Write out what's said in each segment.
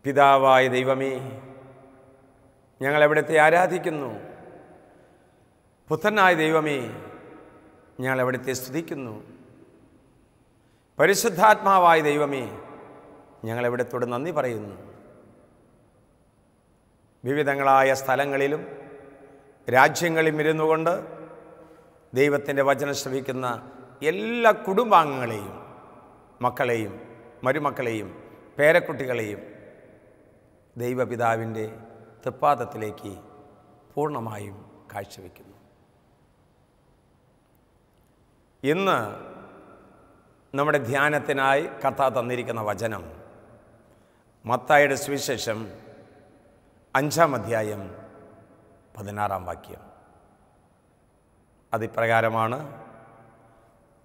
പിതാവായ ദൈവമേ, ഞങ്ങളെവിടുത്തെ ആരാധിക്കുന്നു. പുത്രനായ ദൈവമേ, ഞങ്ങളെവിടുത്തെ സ്തുതിക്കുന്നു. പരിശുദ്ധാത്മാവായ ദൈവമേ, ഞങ്ങളെവിടത്തോട് നന്ദി പറയുന്നു. വിവിധങ്ങളായ സ്ഥലങ്ങളിലും രാജ്യങ്ങളിലും ഇരുന്നു കൊണ്ട് ദൈവത്തിൻ്റെ വചനം ശ്രവിക്കുന്ന എല്ലാ കുടുംബാംഗങ്ങളെയും, മക്കളെയും മരുമക്കളെയും പേരക്കുട്ടികളെയും ദൈവപിതാവിൻ്റെ തൃപ്പാദത്തിലേക്ക് പൂർണ്ണമായും കാഴ്ചവെക്കുന്നു. ഇന്ന് നമ്മുടെ ധ്യാനത്തിനായി കർത്താവ് തന്നിരിക്കുന്ന വചനം മത്തായിയുടെ സുവിശേഷം 5-ാം അധ്യായം 16-ാം വാക്യം. അതിപ്രകാരമാണ്: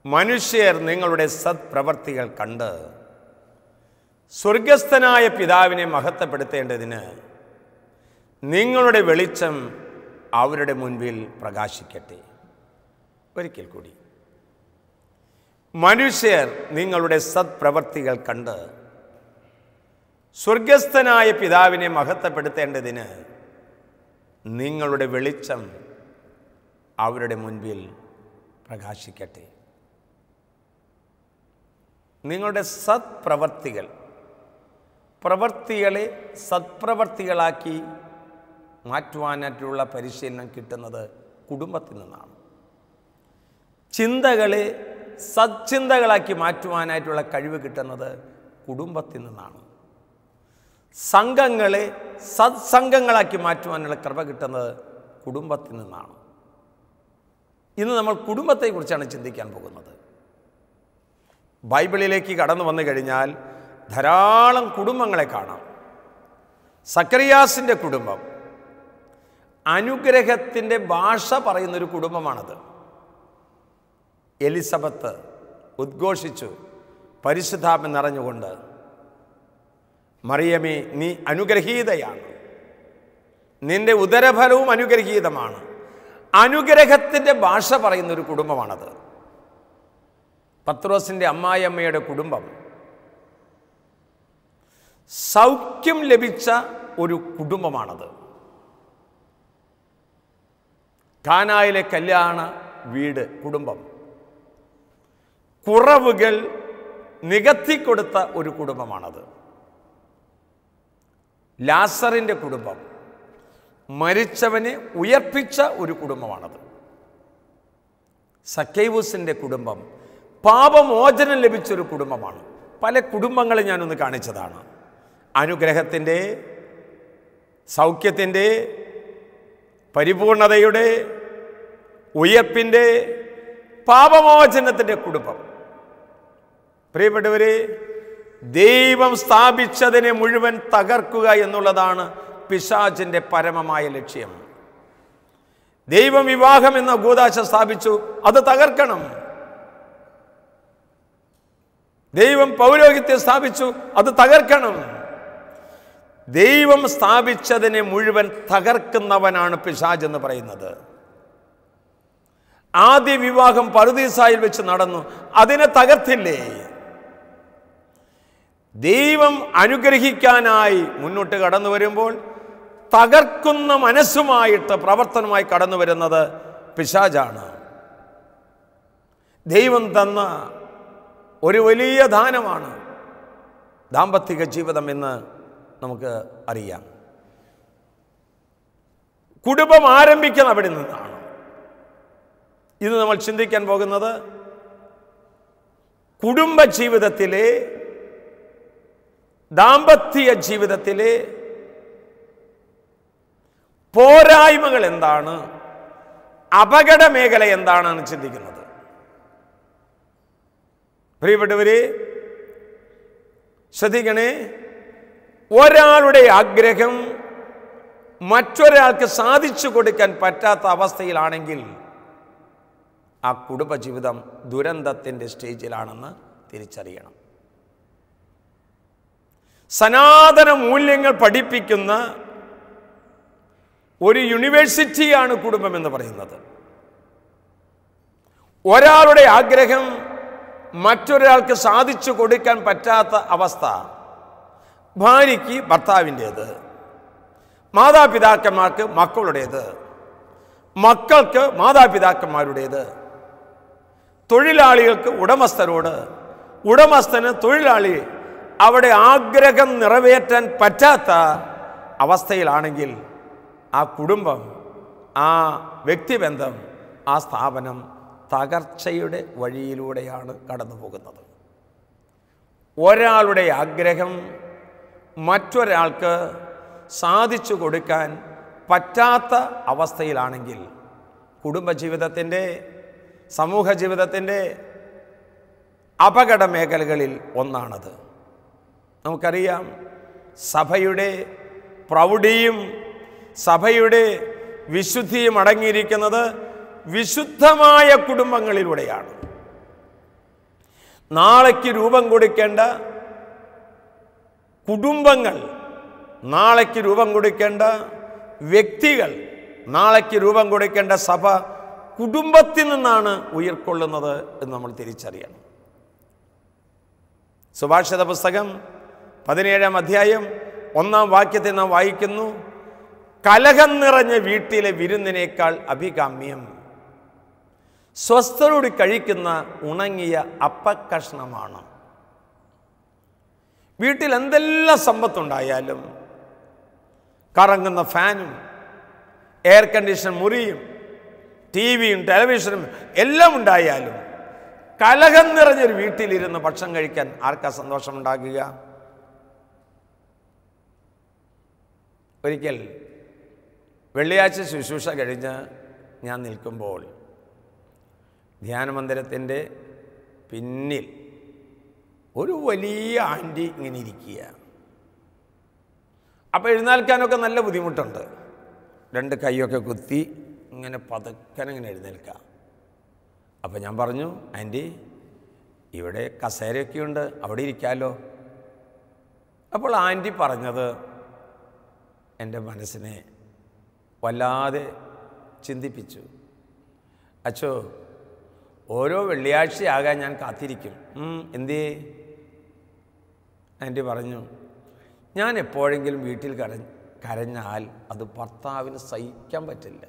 മനുഷ്യർ നിങ്ങളുടെ സത്പ്രവർത്തികൾ കണ്ട് സ്വർഗസ്ഥനായ പിതാവിനെ മഹത്വപ്പെടുത്തേണ്ടതിന് നിങ്ങളുടെ വെളിച്ചം അവരുടെ മുൻപിൽ പ്രകാശിക്കട്ടെ. ഒരിക്കൽ കൂടി: മനുഷ്യർ നിങ്ങളുടെ സത്പ്രവർത്തികൾ കണ്ട് സ്വർഗസ്ഥനായ പിതാവിനെ മഹത്വപ്പെടുത്തേണ്ടതിന് നിങ്ങളുടെ വെളിച്ചം അവരുടെ മുൻപിൽ പ്രകാശിക്കട്ടെ. നിങ്ങളുടെ പ്രവൃത്തികളെ സത്പ്രവർത്തികളാക്കി മാറ്റുവാനായിട്ടുള്ള പരിശീലനം കിട്ടുന്നത് കുടുംബത്തിൽ നിന്നാണ്. ചിന്തകളെ സത്ചിന്തകളാക്കി മാറ്റുവാനായിട്ടുള്ള കഴിവ് കിട്ടുന്നത് കുടുംബത്തിൽ നിന്നാണ്. സംഘങ്ങളെ സത്സംഘങ്ങളാക്കി മാറ്റുവാനുള്ള കൃപ കിട്ടുന്നത് കുടുംബത്തിൽ നിന്നാണ്. ഇന്ന് നമ്മൾ കുടുംബത്തെക്കുറിച്ചാണ് ചിന്തിക്കാൻ പോകുന്നത്. ബൈബിളിലേക്ക് കടന്നു വന്നു കഴിഞ്ഞാൽ ധാരാളം കുടുംബങ്ങളെ കാണാം. സക്കറിയാസിൻ്റെ കുടുംബം അനുഗ്രഹത്തിൻ്റെ ഭാഷ പറയുന്നൊരു കുടുംബമാണത്. എലിസബത്ത് ഉദ്ഘോഷിച്ചു പരിശുദ്ധാത്മ നിറഞ്ഞുകൊണ്ട്: മറിയമേ, നീ അനുഗ്രഹീതയാണ്, നിന്റെ ഉദരഫലവും അനുഗ്രഹീതമാണ്. അനുഗ്രഹത്തിൻ്റെ ഭാഷ പറയുന്നൊരു കുടുംബമാണത്. പത്രോസിൻ്റെ അമ്മായിയമ്മയുടെ കുടുംബം സൗഖ്യം ലഭിച്ച ഒരു കുടുംബമാണത്. കാനായിലെ കല്യാണ വീട് കുടുംബം കുറവുകൾ നികത്തിക്കൊടുത്ത ഒരു കുടുംബമാണത്. ലാസറിൻ്റെ കുടുംബം മരിച്ചവനെ ഉയർപ്പിച്ച ഒരു കുടുംബമാണത്. സക്കൈവൂസിൻ്റെ കുടുംബം പാപമോചനം ലഭിച്ചൊരു കുടുംബമാണ്. പല കുടുംബങ്ങളെ ഞാനൊന്ന് കാണിച്ചതാണ്. അനുഗ്രഹത്തിൻ്റെ, സൗഖ്യത്തിൻ്റെ, പരിപൂർണതയുടെ, ഉയർപ്പിൻ്റെ, പാപമോചനത്തിൻ്റെ കുടുംബം. പ്രിയപ്പെട്ടവരെ, ദൈവം സ്ഥാപിച്ചതിനെ മുഴുവൻ തകർക്കുക എന്നുള്ളതാണ് പിശാചിൻ്റെ പരമമായ ലക്ഷ്യം. ദൈവം വിവാഹം എന്ന കൂദാശ സ്ഥാപിച്ചു, അത് തകർക്കണം. ദൈവം പൗരോഹിത്യം സ്ഥാപിച്ചു, അത് തകർക്കണം. ദൈവം സ്ഥാപിച്ചതിനെ മുഴുവൻ തകർക്കുന്നവനാണ് പിശാച് എന്ന് പറയുന്നത്. ആദ്യ വിവാഹം പറുദീസായിൽ വെച്ച് നടന്നു, അതിനെ തകർത്തില്ലേ? ദൈവം അനുഗ്രഹിക്കാനായി മുന്നോട്ട് കടന്നു വരുമ്പോൾ തകർക്കുന്ന മനസ്സുമായിട്ട് പ്രവർത്തനമായി കടന്നു വരുന്നത് പിശാചാണ്. ദൈവം തന്ന ഒരു വലിയ ദാനമാണ് ദാമ്പത്തിക ജീവിതം എന്ന് നമുക്ക് അറിയാം. കുടുംബം ആരംഭിക്കുന്നത് അവിടെ നിന്നാണ്. ഇന്ന് നമ്മൾ ചിന്തിക്കാൻ പോകുന്നത് കുടുംബ ജീവിതത്തിലെ, ദാമ്പത്യ ജീവിതത്തിലെ പോരായ്മകൾ എന്താണ്, അപകട മേഖല എന്താണെന്ന് ചിന്തിക്കുന്നത്. പ്രിയപ്പെട്ടവരെ, ശ്രദ്ധിക്കണേ. ഒരാളുടെ ആഗ്രഹം മറ്റൊരാൾക്ക് സാധിച്ചു കൊടുക്കാൻ പറ്റാത്ത അവസ്ഥയിലാണെങ്കിൽ ആ കുടുംബജീവിതം ദുരന്തത്തിൻ്റെ സ്റ്റേജിലാണെന്ന് തിരിച്ചറിയണം. സനാതന മൂല്യങ്ങൾ പഠിപ്പിക്കുന്ന ഒരു യൂണിവേഴ്സിറ്റിയാണ് കുടുംബം എന്ന് പറയുന്നത്. ഒരാളുടെ ആഗ്രഹം മറ്റൊരാൾക്ക് സാധിച്ചു കൊടുക്കാൻ പറ്റാത്ത അവസ്ഥ ഭാര്യയ്ക്ക് ഭർത്താവിൻ്റേത്, മാതാപിതാക്കന്മാർക്ക് മക്കളുടേത്, മക്കൾക്ക് മാതാപിതാക്കന്മാരുടേത്, തൊഴിലാളികൾക്ക് ഉടമസ്ഥരോട്, ഉടമസ്ഥന് തൊഴിലാളി. അവിടെ ആഗ്രഹം നിറവേറ്റാൻ പറ്റാത്ത അവസ്ഥയിലാണെങ്കിൽ ആ കുടുംബം, ആ വ്യക്തിബന്ധം, ആ സ്ഥാപനം തകർച്ചയുടെ വഴിയിലൂടെയാണ് കടന്നു പോകുന്നത്. ഒരാളുടെ ആഗ്രഹം മറ്റൊരാൾക്ക് സാധിച്ചു കൊടുക്കാൻ പറ്റാത്ത അവസ്ഥയിലാണെങ്കിൽ കുടുംബജീവിതത്തിൻ്റെ, സമൂഹ ജീവിതത്തിൻ്റെ അപകട മേഖലകളിൽ ഒന്നാണത്. നമുക്കറിയാം, സഭയുടെ പ്രൗഢിയും സഭയുടെ വിശുദ്ധിയും അടങ്ങിയിരിക്കുന്നത് വിശുദ്ധമായ കുടുംബങ്ങളിലൂടെയാണ്. നാളേക്ക് രൂപം കൊടുക്കേണ്ട കുടുംബങ്ങൾ, നാളേക്ക് രൂപം കൊടുക്കേണ്ട വ്യക്തികൾ, നാളേക്ക് രൂപം കൊടുക്കേണ്ട സഭ കുടുംബത്തിൽ നിന്നാണ് ഉയർക്കൊള്ളുന്നത് എന്ന് നമ്മൾ തിരിച്ചറിയണം. സുഭാഷിത പുസ്തകം 17-ാം അധ്യായം 1-ാം വാക്യത്തിൽ നാം വായിക്കുന്നു, കലഹം നിറഞ്ഞ വീട്ടിലെ വിരുന്നിനേക്കാൾ അഭികാമ്യം സ്വസ്ഥരോട് കഴിക്കുന്ന ഉണങ്ങിയ അപ്പക്കഷ്ണമാണ്. വീട്ടിൽ എന്തെല്ലാം സമ്പത്തുണ്ടായാലും, കറങ്ങുന്ന ഫാനും എയർ കണ്ടീഷൻ മുറിയും ടിവിയും ടെലിവിഷനും എല്ലാം ഉണ്ടായാലും കലഹം നിറഞ്ഞൊരു വീട്ടിലിരുന്ന് ഭക്ഷണം കഴിക്കാൻ ആർക്കാ സന്തോഷമുണ്ടാകുക? ഒരിക്കൽ വെള്ളിയാഴ്ച ശുശ്രൂഷ കഴിഞ്ഞ് ഞാൻ നിൽക്കുമ്പോൾ ധ്യാനമന്ദിരത്തിൻ്റെ പിന്നിൽ ഒരു വലിയ ആൻറ്റി ഇങ്ങനെ ഇരിക്കുക. അപ്പോൾ എഴുന്നേൽക്കാനൊക്കെ നല്ല ബുദ്ധിമുട്ടുണ്ട്. 2 കൈയൊക്കെ കുത്തി ഇങ്ങനെ പതുക്കനെ എഴുന്നേൽക്കാം. അപ്പോൾ ഞാൻ പറഞ്ഞു, ആൻറ്റി ഇവിടെ കസേരയൊക്കെ ഉണ്ട്, അവിടെ ഇരിക്കാമല്ലോ. അപ്പോൾ ആൻറ്റി പറഞ്ഞത് എൻ്റെ മനസ്സിനെ വല്ലാതെ ചിന്തിപ്പിച്ചു. അച്ചോ, ഓരോ വെള്ളിയാഴ്ചയാകാൻ ഞാൻ കാത്തിരിക്കും. എന്തേ? ആൻറ്റി പറഞ്ഞു, ഞാൻ എപ്പോഴെങ്കിലും വീട്ടിൽ കരഞ്ഞാൽ അത് ഭർത്താവിന് സഹിക്കാൻ പറ്റില്ല.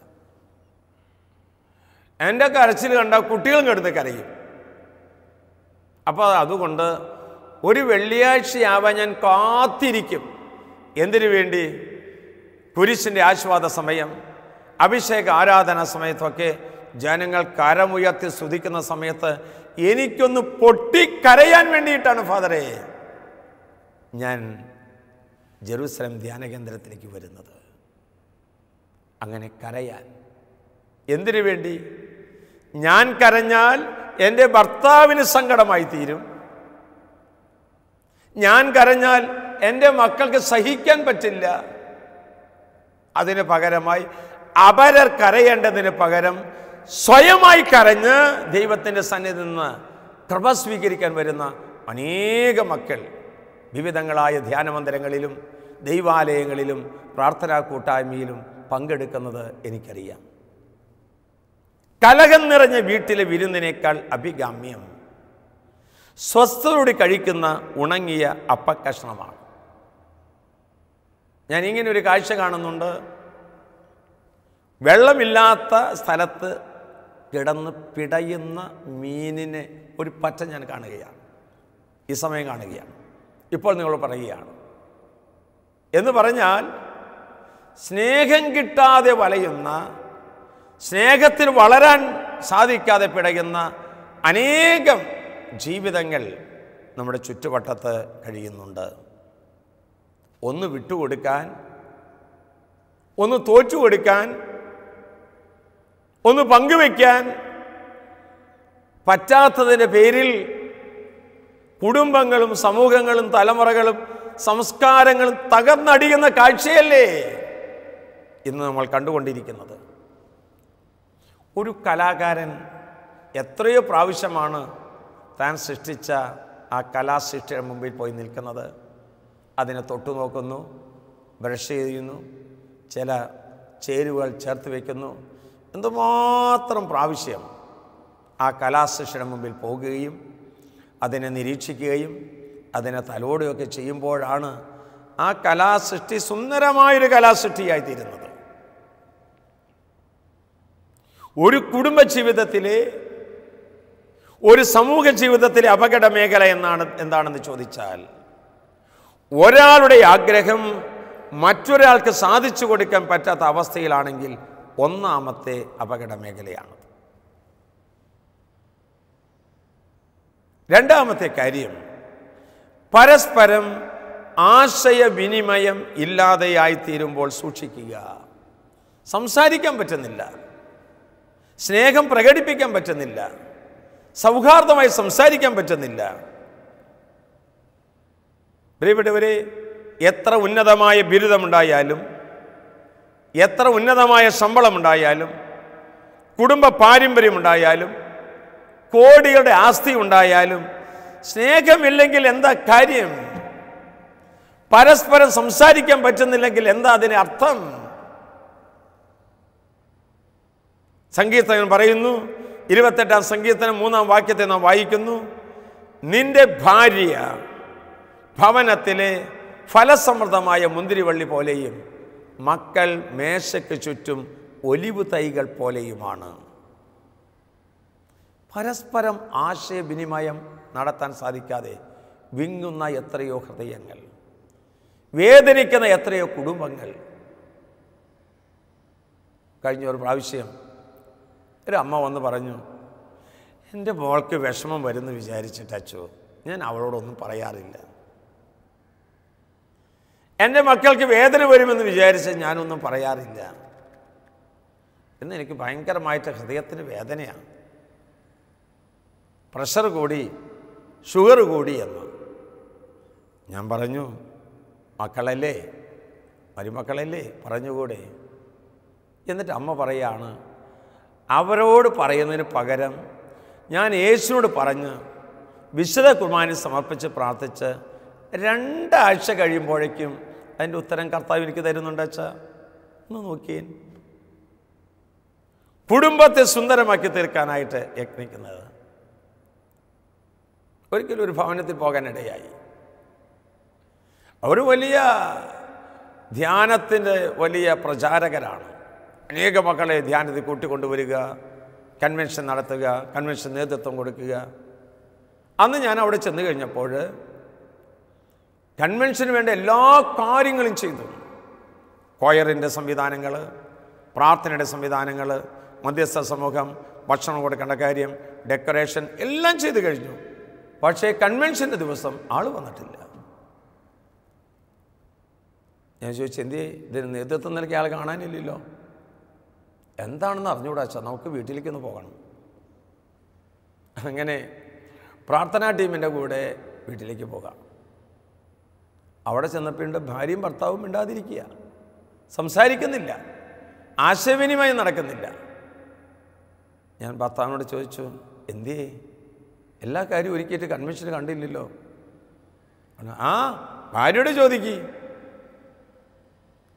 എൻ്റെ കരച്ചിൽ കണ്ടാൽ കുട്ടികളും കിടന്ന് കരയും. അപ്പോൾ അതുകൊണ്ട് ഒരു വെള്ളിയാഴ്ചയാവാൻ ഞാൻ കാത്തിരിക്കും. എന്തിനു വേണ്ടി? കുരിശിൻ്റെ ആശ്വാദ സമയം, അഭിഷേക ആരാധന സമയത്തൊക്കെ ജനങ്ങൾ കരമുയർത്തി സ്തുതിക്കുന്ന സമയത്ത് എനിക്കൊന്ന് പൊട്ടിക്കരയാൻ വേണ്ടിയിട്ടാണ് ഫാദറെ ഞാൻ ജെറൂസലം ധ്യാന കേന്ദ്രത്തിലേക്ക് വരുന്നത്. അങ്ങനെ കരയാൻ. എന്തിനു വേണ്ടി? ഞാൻ കരഞ്ഞാൽ എൻ്റെ ഭർത്താവിന് സങ്കടമായി തീരും. ഞാൻ കരഞ്ഞാൽ എൻ്റെ മക്കൾക്ക് സഹിക്കാൻ പറ്റില്ല. അതിന് പകരമായി അപരർ കരയേണ്ടതിന് പകരം സ്വയമായി കരഞ്ഞ് ദൈവത്തിൻ്റെ സന്നിധിയിൽ നിന്ന് കൃപ സ്വീകരിക്കാൻ വരുന്ന അനേക മക്കൾ വിവിധങ്ങളായ ധ്യാനമന്ദിരങ്ങളിലും ദൈവാലയങ്ങളിലും പ്രാർത്ഥനാ കൂട്ടായ്മയിലും പങ്കെടുക്കുന്നത് എനിക്കറിയാം. കലഹം നിറഞ്ഞ വീട്ടിലെ വിരുന്നിനേക്കാൾ അഭികാമ്യം സ്വസ്ഥതയോടെ കഴിക്കുന്ന ഉണങ്ങിയ അപ്പക്കഷ്ണമാണ്. ഞാൻ ഇങ്ങനെ ഒരു കാഴ്ച കാണുന്നുണ്ട്. വെള്ളമില്ലാത്ത സ്ഥലത്ത് കിടന്ന് പിടയുന്ന മീനിനെ ഒരു പറ്റ ഞാൻ കാണുകയാണ്. ഈ സമയം കാണുകയാണ്. ഇപ്പോൾ നിങ്ങൾ പറയുകയാണ് എന്ന് പറഞ്ഞാൽ, സ്നേഹം കിട്ടാതെ വലയുന്ന, സ്നേഹത്തിൽ വളരാൻ സാധിക്കാതെ പിടയുന്ന അനേകം ജീവിതങ്ങൾ നമ്മുടെ ചുറ്റുവട്ടത്ത് കഴിയുന്നുണ്ട്. ഒന്ന് വിട്ടുകൊടുക്കാൻ, ഒന്ന് തോറ്റുകൊടുക്കാൻ, ഒന്ന് പങ്കുവയ്ക്കാൻ പറ്റാത്തതിൻ്റെ പേരിൽ കുടുംബങ്ങളും സമൂഹങ്ങളും തലമുറകളും സംസ്കാരങ്ങളും തകർന്നടിയുന്ന കാഴ്ചയല്ലേ ഇന്ന് നമ്മൾ കണ്ടുകൊണ്ടിരിക്കുന്നത്. ഒരു കലാകാരൻ എത്രയോ പ്രാവശ്യമാണ് താൻ സൃഷ്ടിച്ച ആ കലാസൃഷ്ടിയുടെ മുമ്പിൽ പോയി നിൽക്കുന്നത്. അതിനെ തൊട്ടു നോക്കുന്നു, ബ്രഷ് ചെയ്യുന്നു, ചില ചേരുവകൾ ചേർത്ത് വയ്ക്കുന്നു. എന്തുമാത്രം പ്രാവശ്യം ആ കലാസൃഷ്ടിയുടെ മുമ്പിൽ പോകുകയും അതിനെ നിരീക്ഷിക്കുകയും അതിനെ തലോടുകയൊക്കെ ചെയ്യുമ്പോഴാണ് ആ കലാസൃഷ്ടി സുന്ദരമായൊരു കലാസൃഷ്ടിയായിത്തീരുന്നത്. ഒരു കുടുംബ ജീവിതത്തിലെ, ഒരു സമൂഹ ജീവിതത്തിലെ അപകട മേഖല എന്താണെന്ന് ചോദിച്ചാൽ, ഒരാളുടെ ആഗ്രഹം മറ്റൊരാൾക്ക് സാധിച്ചു കൊടുക്കാൻ പറ്റാത്ത അവസ്ഥയിലാണെങ്കിൽ ഒന്നാമത്തെ അപകട മേഖലയാണ്. രണ്ടാമത്തെ കാര്യം, പരസ്പരം ആശയവിനിമയം ഇല്ലാതെയായിത്തീരുമ്പോൾ സൂക്ഷിക്കുക. സംസാരിക്കാൻ പറ്റുന്നില്ല, സ്നേഹം പ്രകടിപ്പിക്കാൻ പറ്റുന്നില്ല, സൗഹാർദ്ദമായി സംസാരിക്കാൻ പറ്റുന്നില്ല. പ്രിയപ്പെട്ടവരെ, എത്ര ഉന്നതമായ ബിരുദമുണ്ടായാലും, എത്ര ഉന്നതമായ ശമ്പളമുണ്ടായാലും, കുടുംബ പാരമ്പര്യമുണ്ടായാലും, കോടികളുടെ ആസ്തി ഉണ്ടായാലും, സ്നേഹമില്ലെങ്കിൽ എന്താ കാര്യം? പരസ്പരം സംസാരിക്കാൻ പറ്റുന്നില്ലെങ്കിൽ എന്താ അതിന് അർത്ഥം? സങ്കീർത്തകൻ പറയുന്നു, 28-ാം സങ്കീർത്തനം 3-ാം വാക്യത്തെ നാം വായിക്കുന്നു, നിന്റെ ഭാര്യ ഭവനത്തിലെ ഫലസമൃദ്ധമായ മുന്തിരിവള്ളി പോലെയും മക്കൾ മേശയ്ക്ക് ചുറ്റും ഒലിവ് തൈകൾ പോലെയുമാണ്. പരസ്പരം ആശയവിനിമയം നടത്താൻ സാധിക്കാതെ വിങ്ങുന്ന എത്രയോ ഹൃദയങ്ങൾ, വേദനിക്കുന്ന എത്രയോ കുടുംബങ്ങൾ. കഴിഞ്ഞ ഒരു പ്രാവശ്യം ഒരു അമ്മ വന്ന് പറഞ്ഞു, എൻ്റെ മോൾക്ക് വിഷമം വരുമെന്ന് വിചാരിച്ചിട്ട് അച്ചോ ഞാൻ അവളോടൊന്നും പറയാറില്ല. എൻ്റെ മക്കൾക്ക് വേദന വരുമെന്ന് വിചാരിച്ച് ഞാനൊന്നും പറയാറില്ല. എന്ന് എനിക്ക് ഭയങ്കരമായിട്ട് ഹൃദയത്തിന് വേദനയാണ്. പ്രഷർ കൂടി, ഷുഗർ കൂടി എന്ന് ഞാൻ പറഞ്ഞു. മക്കളല്ലേ, മരുമക്കളല്ലേ, പറഞ്ഞുകൂടെ? എന്നിട്ട് അമ്മ പറയാണ്, അവരോട് പറയുന്നതിന് പകരം ഞാൻ യേശുവിനോട് പറഞ്ഞ് വിശുദ്ധ കുർബാന സമർപ്പിച്ച് പ്രാർത്ഥിച്ച് 2 ആഴ്ച കഴിയുമ്പോഴേക്കും അതിൻ്റെ ഉത്തരം കർത്താവ് എനിക്ക് തരുന്നുണ്ട്. അച്ഛാ, ഒന്ന് നോക്കിയേ. കുടുംബത്തെ സുന്ദരമാക്കി തീർക്കാനായിട്ട് യത്നിക്കുന്നത്. ഒരിക്കലും ഒരു ഭവനത്തിൽ പോകാനിടയായി. അവർ വലിയ ധ്യാനത്തിൻ്റെ വലിയ പ്രചാരകരാണ്. അനേക മക്കളെ ധ്യാനത്തിൽ കൂട്ടിക്കൊണ്ടുവരിക, കൺവെൻഷൻ നടത്തുക, കൺവെൻഷൻ നേതൃത്വം കൊടുക്കുക. അന്ന് ഞാൻ അവിടെ ചെന്ന് കഴിഞ്ഞപ്പോൾ കൺവെൻഷന് വേണ്ട എല്ലാ കാര്യങ്ങളും ചെയ്തു. കൊയറിൻ്റെ സംവിധാനങ്ങൾ, പ്രാർത്ഥനയുടെ സംവിധാനങ്ങൾ, മധ്യസ്ഥ സമൂഹം, ഭക്ഷണം കൊടുക്കേണ്ട കാര്യം, ഡെക്കറേഷൻ എല്ലാം ചെയ്തു കഴിഞ്ഞു. പക്ഷേ കൺവെൻഷൻ്റെ ദിവസം ആൾ വന്നിട്ടില്ല. ഞാൻ ചോദിച്ചു, എന്തേ ഇതിന് നേതൃത്വം നൽകിയ ആൾ കാണാനില്ലല്ലോ? എന്താണെന്ന് അറിഞ്ഞുകൂടാ അച്ഛാ, നമുക്ക് വീട്ടിലേക്കൊന്ന് പോകണം. അങ്ങനെ പ്രാർത്ഥനാ ടീമിൻ്റെ കൂടെ വീട്ടിലേക്ക് പോകാം. അവിടെ ചെന്നപ്പോഴുണ്ട് ഭാര്യയും ഭർത്താവും മിണ്ടാതിരിക്കുക, സംസാരിക്കുന്നില്ല, ആശയവിനിമയം നടക്കുന്നില്ല. ഞാൻ ഭർത്താവിനോട് ചോദിച്ചു, എന്തേ എല്ലാ കാര്യവും ഒരുക്കിയിട്ട് കൺവെൻഷന് കണ്ടില്ലല്ലോ? ആ, ഭാര്യയോട് ചോദിക്കി.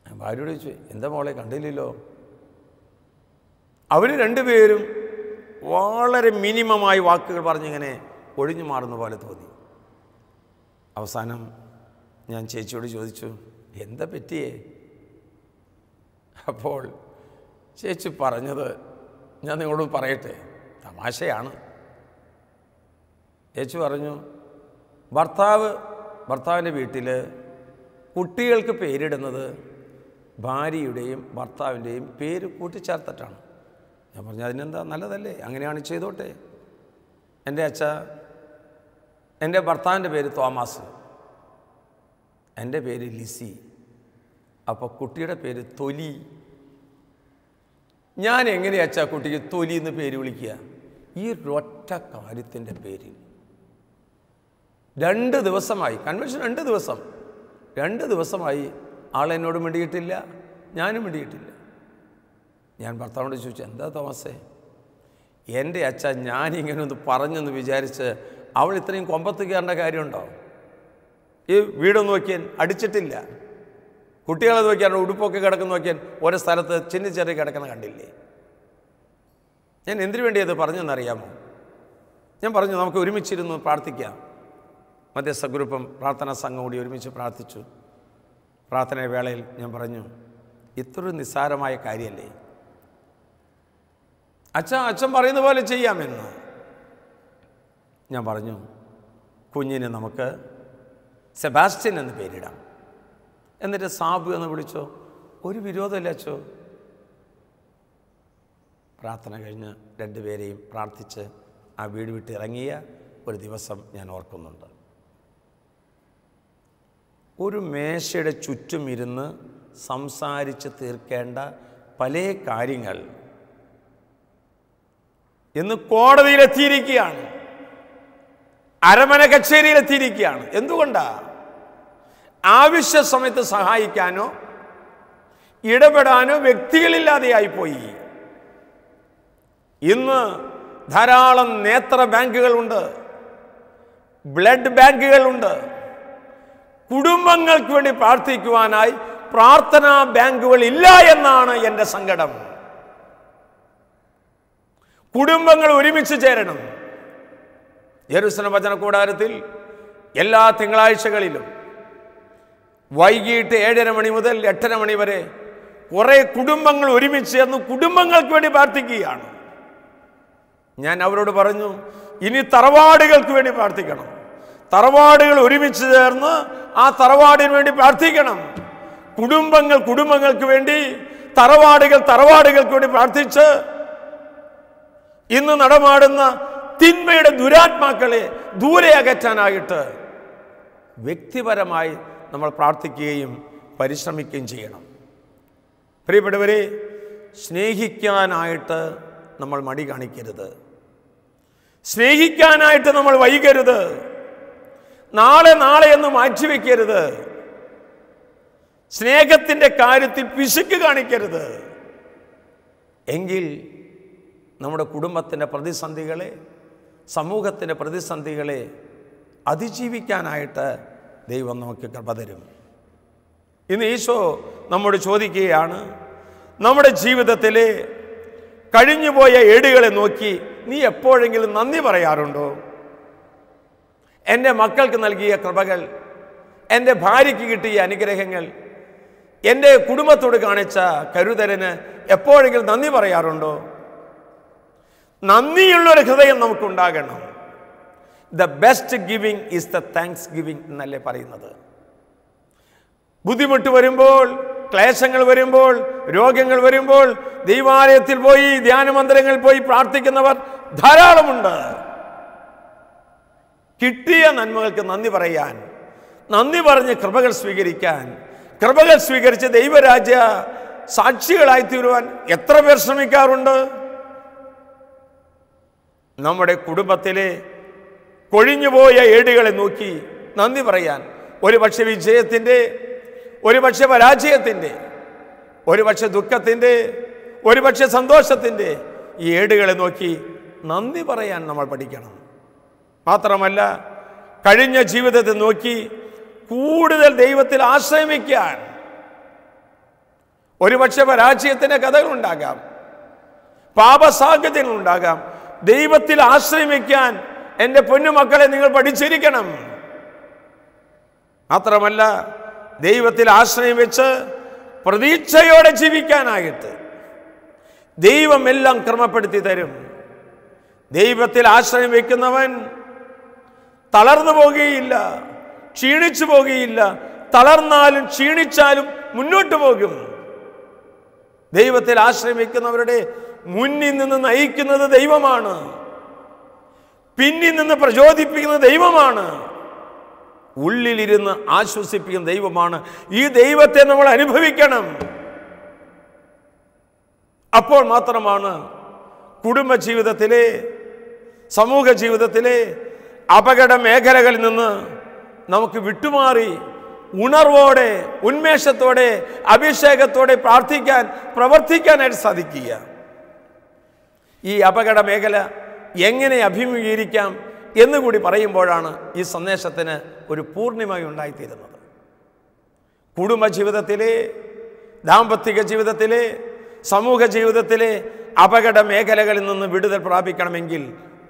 ഞാൻ ഭാര്യയോട് ചോദിച്ചു, എന്താ മോളെ കണ്ടില്ലല്ലോ? അവർ രണ്ടുപേരും വളരെ മിനിമമായി വാക്കുകൾ പറഞ്ഞിങ്ങനെ ഒഴിഞ്ഞു മാറുന്ന പോലെ തോന്നി. അവസാനം ഞാൻ ചേച്ചിയോട് ചോദിച്ചു, എന്താ പറ്റിയേ? അപ്പോൾ ചേച്ചി പറഞ്ഞത് ഞാൻ നിങ്ങളോട് പറയട്ടെ, തമാശയാണ്. ചേച്ചി പറഞ്ഞു, ഭർത്താവിൻ്റെ വീട്ടിൽ കുട്ടികൾക്ക് പേരിടുന്നത് ഭാര്യയുടെയും ഭർത്താവിൻ്റെയും പേര് കൂട്ടിച്ചേർത്തിട്ടാണ്. ഞാൻ പറഞ്ഞു, അതിനെന്താ, നല്ലതല്ലേ, അങ്ങനെയാണ് ചെയ്തോട്ടെ. എൻ്റെ ഭർത്താവിൻ്റെ പേര് തോമസ്, എൻ്റെ പേര് ലിസി, അപ്പോൾ കുട്ടിയുടെ പേര് തൊലി. ഞാൻ എങ്ങനെയാ അച്ഛാ കുട്ടിക്ക് തൊലി എന്ന് പേര് വിളിക്കുക? ഈ ഒറ്റ കാര്യത്തിൻ്റെ പേരിൽ 2 ദിവസമായി കൺവെൻഷൻ, 2 ദിവസമായി ആളെന്നോട് മിണ്ടിയിട്ടില്ല, ഞാനും മിണ്ടിയിട്ടില്ല. ഞാൻ ഭർത്താവിനോട് ചോദിച്ചു, എന്താ തോമസേ? എൻ്റെ അച്ഛ ഞാനിങ്ങനെ ഒന്ന് പറഞ്ഞെന്ന് വിചാരിച്ച് അവൾ ഇത്രയും കൊമ്പത്ത് കയറേണ്ട കാര്യമുണ്ടോ? ഈ വീടൊന്ന് നോക്കിയാൽ അടിച്ചിട്ടില്ല, കുട്ടികളെ നോക്കിയാൽ ഉടുപ്പൊക്കെ കിടക്കുന്ന നോക്കിയാൽ ഓരോ സ്ഥലത്ത് ചെറിയ കിടക്കുന്ന കണ്ടില്ലേ? ഞാൻ എന്തിനു വേണ്ടി അത് പറഞ്ഞെന്നറിയാമോ? ഞാൻ പറഞ്ഞു, നമുക്ക് ഒരുമിച്ചിരുന്ന് പ്രാർത്ഥിക്കാം. മധ്യസ്ഥ ഗ്രൂപ്പും പ്രാർത്ഥനാ സംഘം കൂടി ഒരുമിച്ച് പ്രാർത്ഥിച്ചു. പ്രാർത്ഥന വേളയിൽ ഞാൻ പറഞ്ഞു, ഇത്രയൊരു നിസ്സാരമായ കാര്യമല്ലേ അച്ഛൻ പറയുന്ന പോലെ ചെയ്യാമെന്ന്. ഞാൻ പറഞ്ഞു, കുഞ്ഞിന് നമുക്ക് സെബാസ്റ്റ്യൻ എന്ന് പേരിടാം, എന്നിട്ട് സാബു എന്ന് വിളിച്ചോ, ഒരു വിരോധമില്ല അച്ചോ. പ്രാർത്ഥന കഴിഞ്ഞ് രണ്ടുപേരെയും പ്രാർത്ഥിച്ച് ആ വീട് വിട്ട് ഇറങ്ങിയ ഒരു ദിവസം ഞാൻ ഓർക്കുന്നുണ്ട്. ഒരു മേശയുടെ ചുറ്റും ഇരുന്ന് സംസാരിച്ച് തീർക്കേണ്ട പല കാര്യങ്ങൾ ഇന്ന് കോടതിയിലെത്തിയിരിക്കുകയാണ്, അരമന കച്ചേരിയിലെത്തിയിരിക്കുകയാണ്. എന്തുകൊണ്ടാ? ആവശ്യ സമയത്ത് സഹായിക്കാനോ ഇടപെടാനോ വ്യക്തികളില്ലാതെയായിപ്പോയി. ഇന്ന് ധാരാളം നേത്ര ബാങ്കുകളുണ്ട്, ബ്ലഡ് ബാങ്കുകളുണ്ട്. കുടുംബങ്ങൾക്ക് വേണ്ടി പ്രാർത്ഥിക്കുവാനായി പ്രാർത്ഥനാ ബാങ്കുകൾ ഇല്ല എന്നാണ് എൻ്റെ സങ്കടം. കുടുംബങ്ങൾ ഒരുമിച്ച് ചേരണം. യെരൂശലേം വചന കൂടാരത്തിൽ എല്ലാ തിങ്കളാഴ്ചകളിലും വൈകിട്ട് 7:30 മണി മുതൽ 8:30 മണി വരെ കുറേ കുടുംബങ്ങൾ ഒരുമിച്ച് ചേർന്ന് കുടുംബങ്ങൾക്ക് വേണ്ടി പ്രാർത്ഥിക്കുകയാണ്. ഞാൻ അവരോട് പറഞ്ഞു, ഇനി തറവാടുകൾക്ക് വേണ്ടി പ്രാർത്ഥിക്കണം. തറവാടുകൾ ഒരുമിച്ച് ചേർന്ന് ആ തറവാടിന് വേണ്ടി പ്രാർത്ഥിക്കണം. കുടുംബങ്ങൾക്ക് വേണ്ടി, തറവാടുകൾക്ക് വേണ്ടി പ്രാർത്ഥിച്ച് ഇന്ന് നടമാടുന്ന തിന്മയുടെ ദുരാത്മാക്കളെ ദൂരെ അകറ്റാനായിട്ട് വ്യക്തിപരമായി നമ്മൾ പ്രാർത്ഥിക്കുകയും പരിശ്രമിക്കുകയും ചെയ്യണം. പ്രിയപ്പെട്ടവരെ, സ്നേഹിക്കാനായിട്ട് നമ്മൾ മടി കാണിക്കരുത്, സ്നേഹിക്കാനായിട്ട് നമ്മൾ വൈകരുത്, നാളെ എന്ന് മാറ്റിവെക്കരുത്, സ്നേഹത്തിൻ്റെ കാര്യത്തിൽ പിശുക്ക് കാണിക്കരുത്. എങ്കിൽ നമ്മുടെ കുടുംബത്തിൻ്റെ പ്രതിസന്ധികളെ, സമൂഹത്തിൻ്റെ പ്രതിസന്ധികളെ അതിജീവിക്കാനായിട്ട് ദൈവം നമുക്ക് കൃപ തരും. ഇന്ന് ഈശോ നമ്മോട് ചോദിക്കുകയാണ്, നമ്മുടെ ജീവിതത്തിലെ കഴിഞ്ഞുപോയ ഏടുകളെ നോക്കി നീ എപ്പോഴെങ്കിലും നന്ദി പറയാറുണ്ടോ? എൻ്റെ മക്കൾക്ക് നൽകിയ കൃപകൾ, എൻ്റെ ഭാര്യയ്ക്ക് കിട്ടിയ അനുഗ്രഹങ്ങൾ, എൻ്റെ കുടുംബത്തോട് കാണിച്ച കരുതലിന് എപ്പോഴെങ്കിലും നന്ദി പറയാറുണ്ടോ? നന്ദിയുള്ളൊരു ഹൃദയം നമുക്കുണ്ടാകണം. The best giving is the thanksgiving എന്നല്ലേ പറയുന്നത്. ബുദ്ധിമുട്ട് വരുമ്പോൾ, ക്ലേശങ്ങൾ വരുമ്പോൾ, രോഗങ്ങൾ വരുമ്പോൾ ദൈവാലയത്തിൽ പോയി, ധ്യാനമന്ദിരങ്ങളിൽ പോയി പ്രാർത്ഥിക്കുന്നവർ ധാരാളമുണ്ട്. കിട്ടിയ നന്മകൾക്ക് നന്ദി പറയാൻ, നന്ദി പറഞ്ഞ് കൃപകൾ സ്വീകരിക്കാൻ, കൃപകൾ സ്വീകരിച്ച് ദൈവരാജ്യ സാക്ഷികളായി തീരുവാൻ എത്ര പേർ ശ്രമിക്കാറുണ്ട്? നമ്മുടെ കുടുംബത്തിലെ കൊഴിഞ്ഞുപോയ ഏടുകളെ നോക്കി നന്ദി പറയാൻ, ഒരുപക്ഷെ വിജയത്തിൻ്റെ, ഒരുപക്ഷെ പരാജയത്തിൻ്റെ, ഒരുപക്ഷെ ദുഃഖത്തിൻ്റെ, ഒരുപക്ഷെ സന്തോഷത്തിൻ്റെ ഈ ഏടുകളെ നോക്കി നന്ദി പറയാൻ നമ്മൾ പഠിക്കണം. മാത്രമല്ല, കഴിഞ്ഞ ജീവിതത്തെ നോക്കി കൂടുതൽ ദൈവത്തിൽ ആശ്രയിക്കാൻ. ഒരുപക്ഷെ പരാജയത്തിൻ്റെ കഥകളുണ്ടാകാം, പാപസാഹചര്യങ്ങളുണ്ടാകാം. ദൈവത്തിൽ ആശ്രയിക്കാൻ എൻ്റെ പൊന്നുമക്കളെ നിങ്ങൾ പഠിച്ചിരിക്കണം. മാത്രമല്ല, ദൈവത്തിൽ ആശ്രയം വെച്ച് പ്രതീക്ഷയോടെ ജീവിക്കാനായിട്ട് ദൈവം എല്ലാം ക്രമപ്പെടുത്തി തരും. ദൈവത്തിൽ ആശ്രയം വയ്ക്കുന്നവൻ തളർന്നു പോകുകയില്ല, ക്ഷീണിച്ചു പോകുകയില്ല. തളർന്നാലും ക്ഷീണിച്ചാലും മുന്നോട്ട് പോകും. ദൈവത്തിൽ ആശ്രയം വയ്ക്കുന്നവരുടെ മുന്നിൽ നിന്ന് നയിക്കുന്നത് ദൈവമാണ്, പിന്നിൽ നിന്ന് പ്രചോദിപ്പിക്കുന്നത് ദൈവമാണ്, ഉള്ളിലിരുന്ന് ആശ്വസിപ്പിക്കുന്ന ദൈവമാണ്. ഈ ദൈവത്തെ നമ്മൾ അനുഭവിക്കണം. അപ്പോൾ മാത്രമാണ് കുടുംബജീവിതത്തിലെ, സമൂഹ ജീവിതത്തിലെ അപകട മേഖലകളിൽ നിന്ന് നമുക്ക് വിട്ടുമാറി ഉണർവോടെ, ഉന്മേഷത്തോടെ, അഭിഷേകത്തോടെ പ്രാർത്ഥിക്കാൻ, പ്രവർത്തിക്കാനായിട്ട് സാധിക്കുക. ഈ അപകട മേഖല എങ്ങനെ അഭിമുഖീകരിക്കാം എന്നുകൂടി പറയുമ്പോഴാണ് ഈ സന്ദേശത്തിന് ഒരു പൂർണ്ണിമ ഉണ്ടായിത്തീരുന്നത്. കുടുംബജീവിതത്തിലെ, ദാമ്പത്തിക ജീവിതത്തിലെ, സമൂഹ ജീവിതത്തിലെ അപകട മേഖലകളിൽ നിന്ന് വിടുതൽ പ്രാപിക്കണമെങ്കിൽ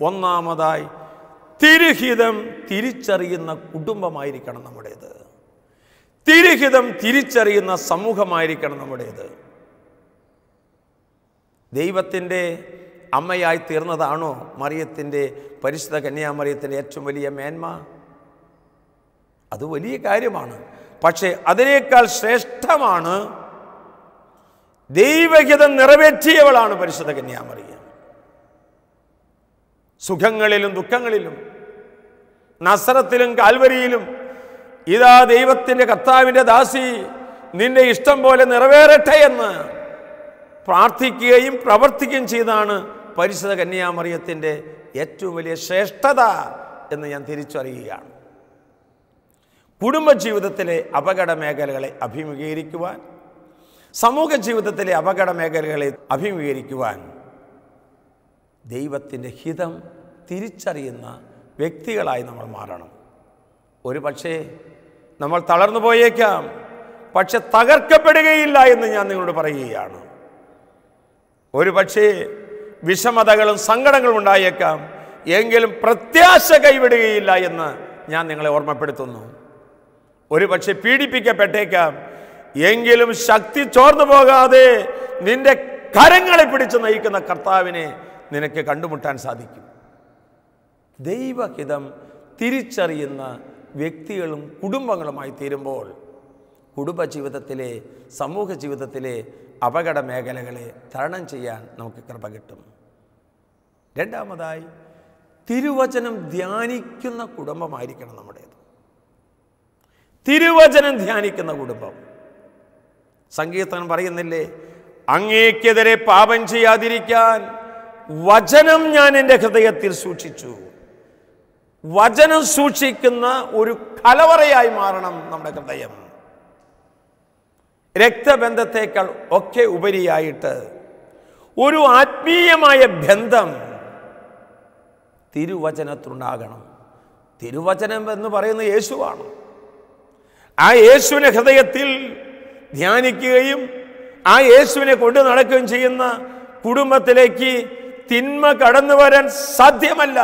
ഒന്നാമതായി തിരുഹിതം തിരിച്ചറിയുന്ന കുടുംബമായിരിക്കണം നമ്മുടേത്. തിരുഹിതം തിരിച്ചറിയുന്ന സമൂഹമായിരിക്കണം നമ്മുടേത്. ദൈവത്തിൻ്റെ അമ്മയായി തീർന്നതാണോ മറിയത്തിൻ്റെ, പരിശുദ്ധ കന്യാമറിയത്തിൻ്റെ ഏറ്റവും വലിയ മേന്മ? അത് വലിയ കാര്യമാണ്. പക്ഷേ അതിനേക്കാൾ ശ്രേഷ്ഠമാണ് ദൈവഹിതം നിറവേറ്റിയവളാണ് പരിശുദ്ധ കന്യാമറിയം. സുഖങ്ങളിലും ദുഃഖങ്ങളിലും, നസറത്തിലും കാൽവരിയിലും ഇതാ ദൈവത്തിൻ്റെ കർത്താവിൻ്റെ ദാസി, നിന്റെ ഇഷ്ടം പോലെ നിറവേറട്ടെ എന്ന് പ്രാർത്ഥിക്കുകയും പ്രവർത്തിക്കുകയും ചെയ്താണ് പരിശുദ്ധ കന്യാമറിയത്തിൻ്റെ ഏറ്റവും വലിയ ശ്രേഷ്ഠത എന്ന് ഞാൻ തിരിച്ചറിയുകയാണ്. കുടുംബജീവിതത്തിലെ അപകട മേഖലകളെ അഭിമുഖീകരിക്കുവാൻ, സമൂഹ ജീവിതത്തിലെ അപകട മേഖലകളെ അഭിമുഖീകരിക്കുവാൻ ദൈവത്തിൻ്റെ ഹിതം തിരിച്ചറിയുന്ന വ്യക്തികളായി നമ്മൾ മാറണം. ഒരു പക്ഷേ നമ്മൾ തളർന്നു പോയേക്കാം, പക്ഷെ തകർക്കപ്പെടുകയില്ല എന്ന് ഞാൻ നിങ്ങളോട് പറയുകയാണ്. ഒരു പക്ഷേ വിഷമതകളും സങ്കടങ്ങളും ഉണ്ടായേക്കാം, എങ്കിലും പ്രത്യാശ കൈവിടുകയില്ല എന്ന് ഞാൻ നിങ്ങളെ ഓർമ്മപ്പെടുത്തുന്നു. ഒരു പക്ഷെ പീഡിപ്പിക്കപ്പെട്ടേക്കാം, എങ്കിലും ശക്തി ചോർന്നു പോകാതെ നിന്റെ കരങ്ങളെ പിടിച്ച് നയിക്കുന്ന കർത്താവിനെ നിനക്ക് കണ്ടുമുട്ടാൻ സാധിക്കും. ദൈവഹിതം തിരിച്ചറിയുന്ന വ്യക്തികളും കുടുംബങ്ങളുമായി തീരുമ്പോൾ കുടുംബജീവിതത്തിലെ, സമൂഹ ജീവിതത്തിലെ അപകട മേഖലകളെ തരണം ചെയ്യാൻ നമുക്ക് കൃപ കിട്ടും. രണ്ടാമതായി, തിരുവചനം ധ്യാനിക്കുന്ന കുടുംബമായിരിക്കണം നമ്മുടേത്. തിരുവചനം ധ്യാനിക്കുന്ന കുടുംബം. സങ്കീർത്തനം പറയുന്നില്ലേ, അങ്ങേക്കെതിരെ പാപം ചെയ്യാതിരിക്കാൻ വചനം ഞാൻ എൻ്റെ ഹൃദയത്തിൽ സൂക്ഷിച്ചു. വചനം സൂക്ഷിക്കുന്ന ഒരു കലവറയായി മാറണം നമ്മുടെ ഹൃദയം. രക്തബന്ധത്തേക്കാൾ ഒക്കെ ഉപരിയായിട്ട് ഒരു ആത്മീയമായ ബന്ധം തിരുവചനത്തിലുണ്ടാകണം. തിരുവചനം എന്ന് പറയുന്നത് യേശുവാണ്. ആ യേശുവിനെ ഹൃദയത്തിൽ ധ്യാനിക്കുകയും ആ യേശുവിനെ കൊണ്ടു നടക്കുകയും ചെയ്യുന്ന കുടുംബത്തിലേക്ക് തിന്മ കടന്നു വരാൻ സാധ്യമല്ല.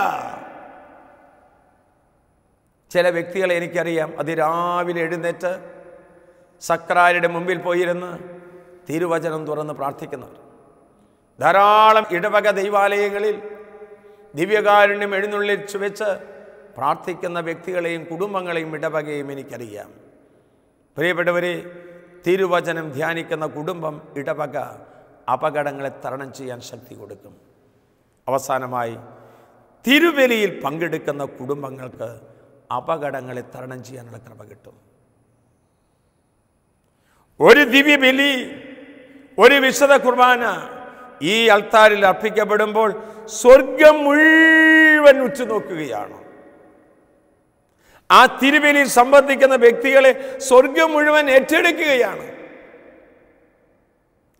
ചില വ്യക്തികളെ എനിക്കറിയാം, അതിരാവിലെ എഴുന്നേറ്റ് സക്രാരിയുടെ മുമ്പിൽ പോയിരുന്ന് തിരുവചനം തുറന്ന് പ്രാർത്ഥിക്കുന്നവർ. ധാരാളം ഇടവക ദൈവാലയങ്ങളിൽ ദിവ്യകാരുണ്യം എഴുന്നള്ളിച്ചു വെച്ച് പ്രാർത്ഥിക്കുന്ന വ്യക്തികളെയും കുടുംബങ്ങളെയും ഇടവകയും എനിക്കറിയാം. പ്രിയപ്പെട്ടവരെ, തിരുവചനം ധ്യാനിക്കുന്ന കുടുംബം, ഇടവക അപകടങ്ങളെ തരണം ചെയ്യാൻ ശക്തി കൊടുക്കും. അവസാനമായി, തിരുബലിയിൽ പങ്കെടുക്കുന്ന കുടുംബങ്ങൾക്ക് അപകടങ്ങളെ തരണം ചെയ്യാനുള്ള കൃപ കിട്ടും. ഒരു ദിവ്യബലി, ഒരു വിശുദ്ധ കുർബാന ഈ അൾത്താരിൽ അർപ്പിക്കപ്പെടുമ്പോൾ സ്വർഗം മുഴുവൻ ഉറ്റുനോക്കുകയാണ്. ആ തിരുബലിയിൽ സംബന്ധിക്കുന്ന വ്യക്തികളെ സ്വർഗം മുഴുവൻ ഏറ്റെടുക്കുകയാണ്.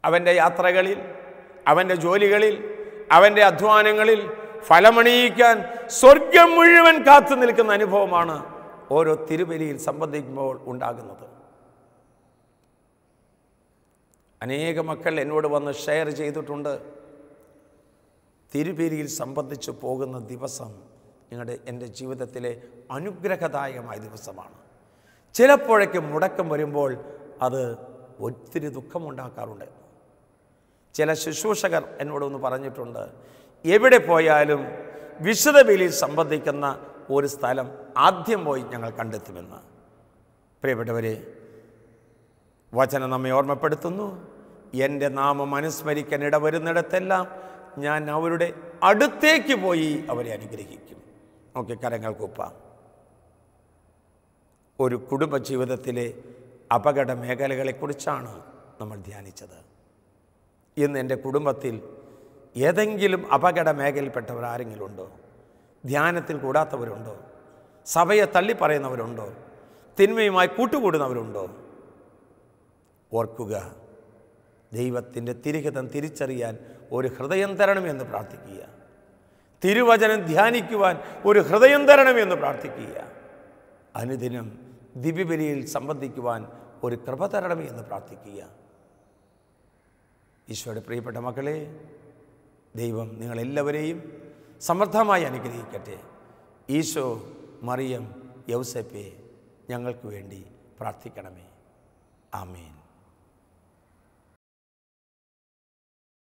അവൻ്റെ യാത്രകളിൽ, അവൻ്റെ ജോലികളിൽ, അവൻ്റെ അധ്വാനങ്ങളിൽ ഫലമണിയിക്കാൻ സ്വർഗം മുഴുവൻ കാത്തു നിൽക്കുന്ന അനുഭവമാണ് ഓരോ തിരുബലിയിൽ സംബന്ധിക്കുമ്പോൾ ഉണ്ടാകുന്നത്. അനേക മക്കൾ എന്നോട് വന്ന് ഷെയർ ചെയ്തിട്ടുണ്ട്, തിരുബലിയിൽ സംബന്ധിച്ച് പോകുന്ന ദിവസം എൻ്റെ ജീവിതത്തിലെ അനുഗ്രഹദായകമായ ദിവസമാണ്. ചിലപ്പോഴേക്ക് മുടക്കം വരുമ്പോൾ അത് ഒത്തിരി ദുഃഖമുണ്ടാക്കാറുണ്ട്. ചില ശുശ്രൂഷകർ എന്നോടൊന്ന് പറഞ്ഞിട്ടുണ്ട്, എവിടെ പോയാലും വിശുദ്ധ ബലിയിൽ സംബന്ധിക്കുന്ന ഒരു സ്ഥലം ആദ്യം പോയി ഞങ്ങൾ കണ്ടെത്തുമെന്ന്. പ്രിയപ്പെട്ടവരെ, വചനം നമ്മെ ഓർമ്മപ്പെടുത്തുന്നു, എൻ്റെ നാമം അനുസ്മരിക്കാൻ ഇടവരുന്നിടത്തെല്ലാം ഞാൻ അവരുടെ അടുത്തേക്ക് പോയി അവരെ അനുഗ്രഹിക്കും. നമുക്ക് കരങ്ങൾ കൂപ്പാം. ഒരു കുടുംബജീവിതത്തിലെ അപകട മേഖലകളെക്കുറിച്ചാണ് നമ്മൾ ധ്യാനിച്ചത്. ഇന്ന് എൻ്റെ കുടുംബത്തിൽ ഏതെങ്കിലും അപകട മേഖലയിൽപ്പെട്ടവർ ആരെങ്കിലും ഉണ്ടോ? ധ്യാനത്തിൽ കൂടാത്തവരുണ്ടോ? സഭയെ തള്ളിപ്പറയുന്നവരുണ്ടോ? തിന്മയുമായി കൂട്ടുകൂടുന്നവരുണ്ടോ? ഓർക്കുക, ദൈവത്തിൻ്റെ തിരുഹിതം തിരിച്ചറിയാൻ ഒരു ഹൃദയം തരണമെന്ന് പ്രാർത്ഥിക്കുക. തിരുവചനം ധ്യാനിക്കുവാൻ ഒരു ഹൃദയം തരണമെന്ന് പ്രാർത്ഥിക്കുക. അനുദിനം ദിവ്യബലിയിൽ സംബന്ധിക്കുവാൻ ഒരു കൃപ തരണമെന്ന് പ്രാർത്ഥിക്കുക. ഈശോയുടെ പ്രിയപ്പെട്ട മക്കളെ, ദൈവം നിങ്ങളെല്ലാവരെയും സമൃദ്ധമായി അനുഗ്രഹിക്കട്ടെ. ഈശോ, മറിയം, യൗസേപ്പെ ഞങ്ങൾക്ക് വേണ്ടി പ്രാർത്ഥിക്കണമേ. ആമേൻ.